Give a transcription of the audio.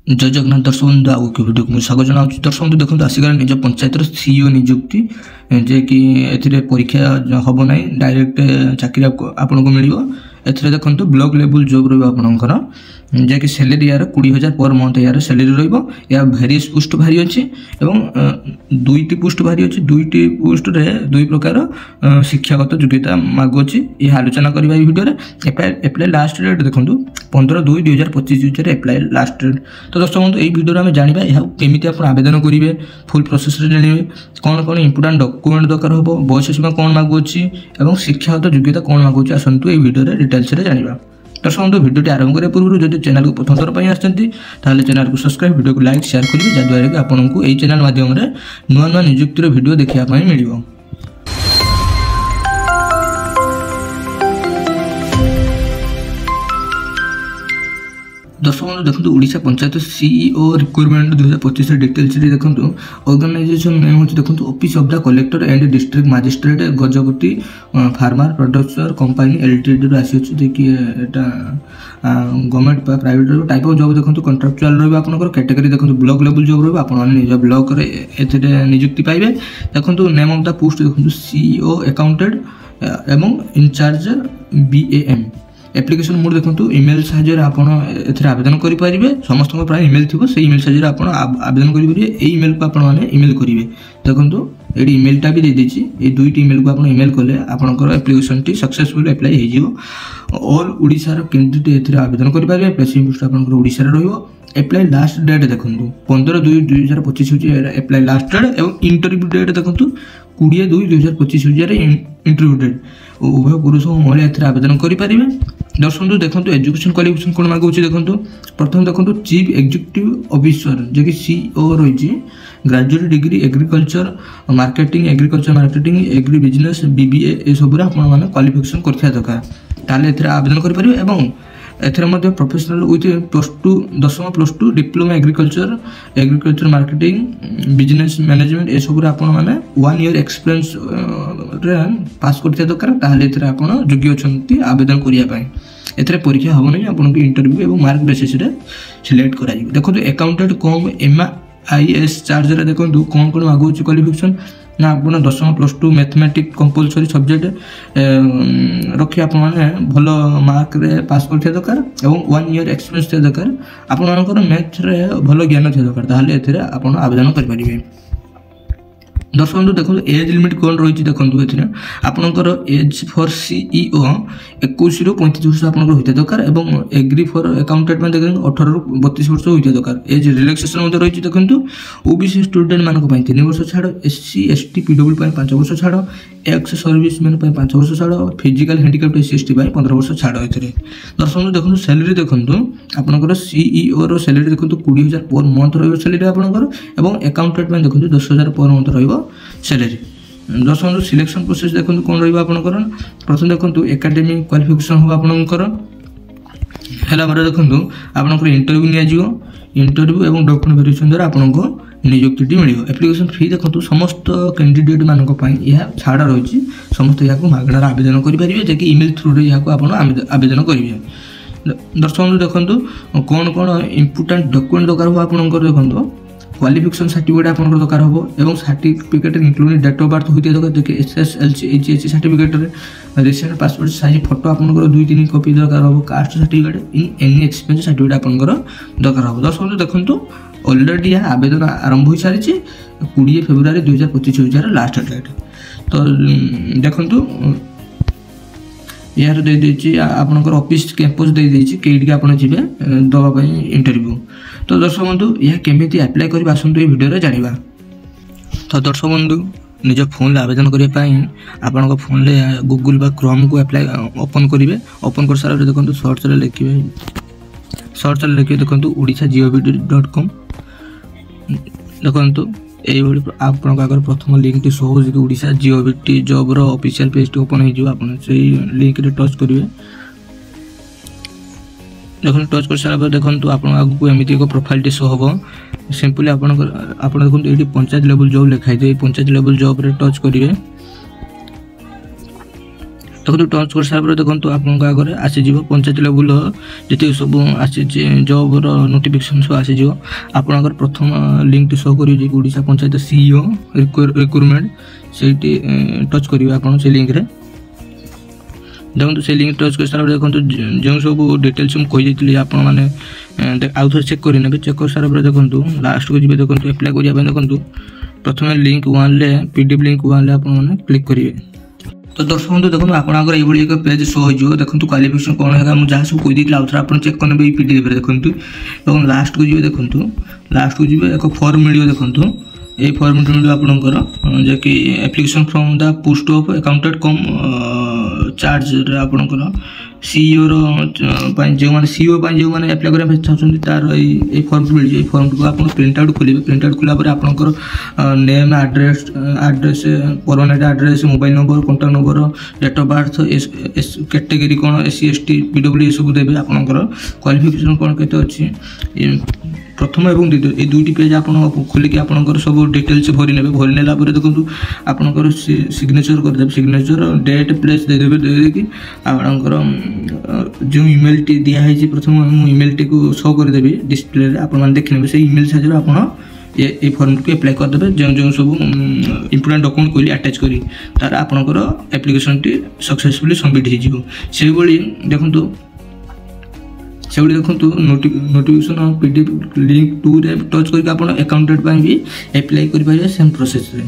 जय जगन्नाथ दर्शक बंधु आगे की वीडियो को स्वागत जनाऊँ। दर्शक बंधु देखो आसिक निज पंचायतर सीईओ नियुक्ति जे कि परीक्षा हम ना डायरेक्ट चाकरी आपको मिल देखो ब्लॉक लेवल जॉब रहा जे कि सैलरी यार 20,000 पर मंथ यार सैलरी रहा भेरियस पोस्ट बाहरी अच्छी दुईटी पोस्ट बाहरी अच्छी दुईटी पोस्ट रे दुई प्रकार शिक्षागत योग्यता मागुची यह आलोचना करवा भिडियो एप्लाई लास्ट डेट देखो 15/2/2025 एप्लाई लास्ट डेट। तो दर्शक बंधु यही भिडियो आम जाना यह केमी आप आवेदन करेंगे फुल प्रोसेस जाने कौन कौन इंपोर्टाट डॉक्यूमेंट दरकार हम बयस सीमा कौन मागुची और शिक्षागत योग्यता कौन मागुची आसतु ये भिडियो डिटेल्स जाना। दर्शक बंधु भिडियो आरंभ करने पूर्व जब चैनल को प्रथम थर पर आसती चैनल को सब्सक्राइब वीडियो को लाइक शेयर करेंगे जहाँद्वारा कि आपको यही चैनल माध्यम नुआ नुआ नियुक्तिर वीडियो देखापी मिल। दर्शक बंधु देखो Odisha panchayat CEO requirement 2025 details देखो ऑर्गेनाइजेशन नेम होची देखो office of the collector and district magistrate Gajapati farmer producer company LTD आसी देखिए एटा government private type of job देखो कॉन्ट्रैक्चुअल रहा आपंकर कैटेगरी देखो ब्लॉक लेवल जॉब रहा आप निज ब्लॉक नियुक्ति पाइबे। देखो नेम ऑफ द पोस्ट देखो सीईओ अकाउंटेंट एवं इंचार्ज बीएएम एप्लिकेशन मोड देखो ईमेल साहाय्य आवेदन करेंगे समस्त प्राय ईमेल थी से ईमेल साहाय्य आवेदन करेंगे ईमेल को आपने ईमेल करेंगे। देखो ये ईमेलटा भी देदेची ये दुईटी ईमेल को आप ईमेल कले आपंकर एप्लिकेशन टी सक्सेसफुल एप्लाई हो ऑल ओडिशार कैंडिडेट ये आवेदन करेंगे प्लेसिंग पोस्ट आपंकर ओडिशा रहिबो। एप्लाई लास्ट डेट देखो 15/2/2025 हूँ एप्लाई लास्ट डेट और इंटरव्यू डेट देखो 20/2/2025 इंटरव्यू डेट उभय पुरुष और महिला एथेर आवेदन करेंगे। दर्शक देखो एजुकेशन क्वालिफिकेशन कौन मागुची देखो प्रथम देखो चीफ एग्जीक्यूटिव ऑफिसर जे कि सीईओ रही graduate degree agriculture marketing agriculture marketing agri business BBA ये सब आपने क्वालिफिकेशन करथिया दरकार ताले एथेर आवेदन करेंगे। Ether Madhya professional with +2 10th +2 diploma agriculture marketing business management ये सब आप 1 year एक्सपीरियंस पास करथिया दरकार ताले एथेर आप योग्य अछंती आवेदन करिया एथेर परीक्षा हम नहीं आपको इंटरव्यू और मार्क बेसिस सिलेक्ट करा। देखो अकाउंटेंट कम MIS चार्ज देखो कौन कौन मागुची क्वालिफिकेशन ना आप 10th +2 मैथमेटिक्स कंपलसरी सब्जेक्ट रखी आप भल मार्क रे पास कर दरकार और 1 year एक्सपीरियंस दरकार आपर मैथ रे भल ज्ञान थी दरकार ताहले एथिरे आप आवेदन करेंगे। दर्शक बंधु देखो एज लिमिट कौन रही देखो ये आपंकर एज फॉर सीईओ 21 ରୁ 35 वर्ष आपंकर होता दरकार और एग्री फॉर अकाउंटेंट में देखो 18 ରୁ 32 वर्ष होता दरकार। एज रिलैक्सेशन रही देखो ओबीसी स्टूडेंट मानक 3 वर्ष छाड़ SC ST PW 5 वर्ष छाड़ एक्स सर्विस मैन 5 वर्ष छाड़ फिजिकल हैंडिकैप्ड SC ST 15 वर्ष छाड़। दर्शक बंधु देखो सैलरी देखो आपंकर सीईओ रो सैलरी देखो 20,000 पर मंथ रही सैलरी आपंकर और अकाउंटेंट में देखो 10,000 पर मंथ रही सैलरी। दर्शक बंधु सिलेक्शन प्रोसेस देखो कौन रहा आपंकर प्रथम देखो एकेडमिक क्वालिफिकेशन हो आपंकर देखो आपंकर इंटरव्यू इंटरव्यू और डॉक्यूमेंट वेरिफिकेशन द्वारा आपको नियुक्ति मिल। एप्लिकेशन फी देखो समस्त कैंडिडेट मानक यह छाड़ रही समस्त यहाँ मागणार आवेदन करेंगे जैसे ईमेल थ्रू यहाँ आवेदन करेंगे। दर्शक बंधु देखो कौन कौन इंपोर्टाट डॉक्यूमेंट दरकार हो आपंकर देखो क्वालिफिकेशन सर्टिफिकेट आप दरकार हो और certificate including date of birth होती है देखिए SSLC HSC certificate recent passport size photo आपंकर 2-3 कॉपी दरकार हो caste certificate in any expense certificate आपंकर दरकार हो। दर्शक बंधु देखो ऑलरेडी यह आवेदन आरंभ हो सारी 20 फेब्रुआरी 2025 लास्ट डेट। तो देखो यार दे आपंकर ऑफिस कैंपस दे कईटी आप जी दवाई इंटरव्यू। तो दर्शक बंधु यह केमी अप्लाई कर आसतु ये भिडियो जाना। तो दर्शक बंधु निज फोन आवेदन करने आपण फोन गूगल बा क्रोम को अप्लाई ओपन करेंगे। ओपन कर सारा देखो सर्च लिखे देखो odisha.gov.com देखो ये आगे प्रथम लिंक टी शो हो ओडिशा GOVT जॉब रो ऑफिशियल पेज टी ओपन हो लिंक रे टच करेंगे। देखो टच कर सारा देखो आप आगे एमती एक प्रोफाइल टी शो हम सिंपली आप देखो ये पंचायत लेवल जॉब लिखाई पंचायत लेवल जॉब रे टच करेंगे। देखो टच कर सारा देखो आपन आगे आसीज पंचायत लेवल जी सब आसी जॉब नोटिफिकेशन सब आसीज आपन प्रथम लिंक शो कर ओडिशा पंचायत सीईओ रिक्रुटमेंट से टच करेंगे आपन से लिंक रे देखो से लिंक टच कर सारा देखो जो सब डिटेल्स मुझे आपण मैंने आउ थे चेक करेंगे चेक कर सारा देखो लास्ट को जी देखो एप्लाय करने देखो प्रथम लिंक 1 पीडीएफ लिंक 1 आपने क्लिक करेंगे। तो दर्शक बंधु देखो आपंकर ये एक पेज शो हो देखो क्वालिफिकेशन कौन है मुझे जहाँ सब कहीदी आउ थे आप चेक करेंगे ये पीडीएफ देखो लास्ट को जी देखो लास्ट को जी एक फॉर्म मिले देखो ये फॉर्म मिले आपंकर जैकि application from the post of accountant cum charge आपंकर सीईओ जो मैंने सीईओ जो मैंने एप्लाय करने चाहते तार ये फॉर्म मिल जाए फॉर्म को आप प्रिंट आउट खोलेंगे प्रिंट आउट खोला आपंकर name address permanent address mobile number contact number date of birth category कौन एससी एसटी पीडब्ल्यू सब देवे आपंकर क्वालिफिकेशन कौन केते अच्छी प्रथम एवं द्वितीय ये दुईटी पेज आप खोलिक आपंकर सब डिटेल्स भरी ने भरी नेला देखो आपंकर सिग्नेचर करदे सिग्नेचर डेट प्लेस देदेवे देदेकि आपंकर जो इमेल टी दिखाई प्रथम इमेल टी को शो करदेवी डिस्प्ले आप देखने से इमेल साइज आप ये फॉर्म को एप्लाय करदे जो जो सब इम्पोर्टेंट डॉक्यूमेंट कहली अटैच करी तार आपंकर एप्लिकेशन टी सक्सेसफुली सबमिट हो से देखो से देखो नोटिफिकेशन पीडीएफ लिंक 2 रे टच करके आप अकाउंटेंट भी एप्लाय कर सेम प्रोसेस रे।